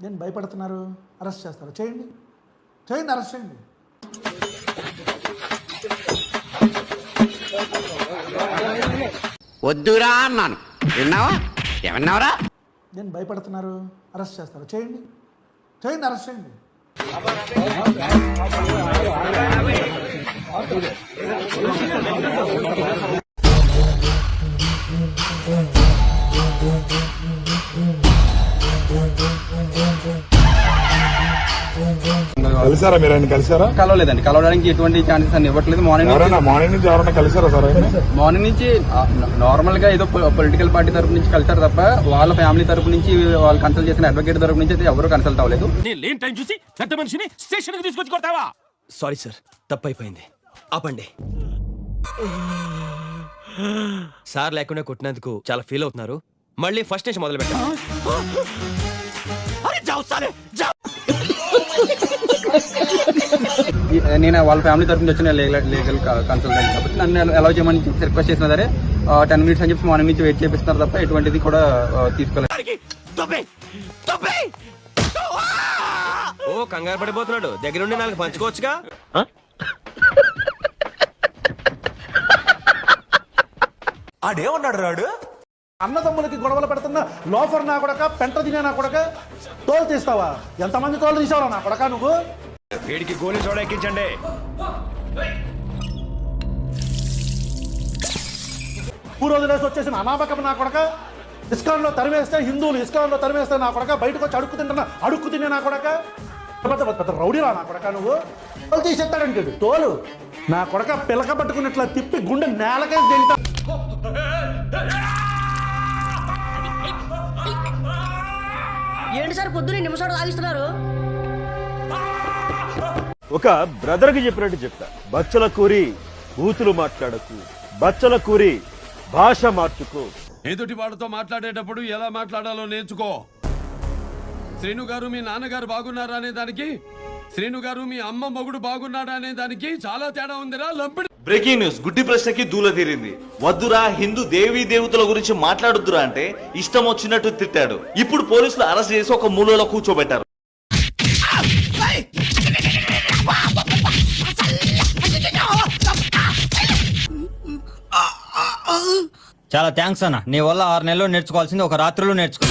నేను భయపడుతున్నారు, అరెస్ట్ చేస్తారు. చేయండి, చేయండి, అరెస్ట్ చేయండి. వద్దురా అన్నాను, విన్నావా? ఏమన్నావరా? నేను భయపడుతున్నారు, అరెస్ట్ చేస్తారు. చేయండి, చేయండి, అరెస్ట్ చేయండి. కలిసారా మీరు? ఆయన కలిసారా? కలవలేదండి, కలవడానికి ఎటువంటి ఛాన్సెస్ అని ఇవ్వట్లేదు. మార్నింగ్ నుంచి ఎవరైనా కలిసారా సార్? మార్నింగ్ నుంచి నార్మల్ గా ఏదో పొలిటికల్ పార్టీ తరపు నుంచి కలిసారు తప్ప వాళ్ళ ఫ్యామిలీ తరపు నుంచి వాళ్ళు కన్సల్ట్ చేసిన అడ్వకేట్ తరపు నుంచి అయితే ఎవరు కన్సల్ట్ అవ్వలేదు. చూసి పెద్ద మనిషిని స్టేషన్ కి తీసుకొచ్చి కొడతావా? సారీ సార్, తప్పైపోయింది, ఆపండి. సార్ లేకుండా కొట్టినందుకు చాలా ఫీల్ అవుతున్నారు. మళ్ళీ ఫస్ట్ నుంచి మొదలు పెట్టండి. నేను వాళ్ళ ఫ్యామిలీ తరపు నుంచి వచ్చిన లీగల్ కన్సల్టెంట్ కాబట్టి నన్ను అలౌ చేయమని రిక్వెస్ట్ చేసినా సరే 10 మినిట్స్ అని చెప్పి మార్నింగ్ నుంచి వెయిట్ చేపిస్తున్నారు తప్ప ఎటువంటిది కూడా తీసుకోలేదు. ఓ కంగారు పడిపోతున్నాడు, దగ్గరుండి నాలుగు పంచుకోవచ్చుగా. ఆడేమన్నాడు రాడు? అన్నదమ్ములకి గొడవలు పెడుతున్న లోఫర్ నా కొడక, పెంట తినే నా కొడక, తోలు తీస్తావా? ఎంతమంది తోలు తీసావా నా కొడక నువ్వు? వీడికి గోలీ చోడ ఎక్కించండి. పూర్వదిలేసి వచ్చేసిన అనామకం నా కొడక. ఇస్కాన్లో తరివేస్తే హిందువులు, ఇస్కాన్లో తరివేస్తే నా కొడక, బయటకు వచ్చి అడుక్కు తినే నా కొడక. పెద్ద రౌడీరా నా కొడక నువ్వు. తోలు తీసేస్తాడంటే తోలు నా కొడక పిలక పట్టుకున్నట్లా తిప్పి గుండె నేలకేసి తింటా. ఏంటి సార్ పొద్దున్నే నిమిషాలు తాగిస్తున్నారు? ఒక బ్రదర్ కి చెప్పినట్టు చెప్తా, బచ్చల కూరి బూతులు మాట్లాడకు, బచ్చల కూరి భాష మార్చుకో. ఎదుటి వాడితో మాట్లాడేటప్పుడు ఎలా మాట్లాడాలో నేర్చుకో. శ్రీను గారు మీ నాన్నగారు బాగున్నారా అనే దానికి, శ్రీను గారు మీ అమ్మ మొగుడు బాగున్నాడా అనే దానికి చాలా తేడా ఉందిరా లంపిడి. బ్రేకింగ్ న్యూస్, గుడ్డి ప్రశ్నకి దూల తీరింది. వద్దురా హిందూ దేవీ దేవతల గురించి మాట్లాడుద్దురా అంటే ఇష్టం వచ్చినట్టు తిట్టాడు. ఇప్పుడు పోలీసులు అరెస్ట్ చేసి ఒక మూలలో కూర్చోబెట్టారు. చాలా థ్యాంక్స్ అన్న, నీ వల్ల 6 నెలలు నేర్చుకోవాల్సింది ఒక రాత్రిలో నేర్చుకో.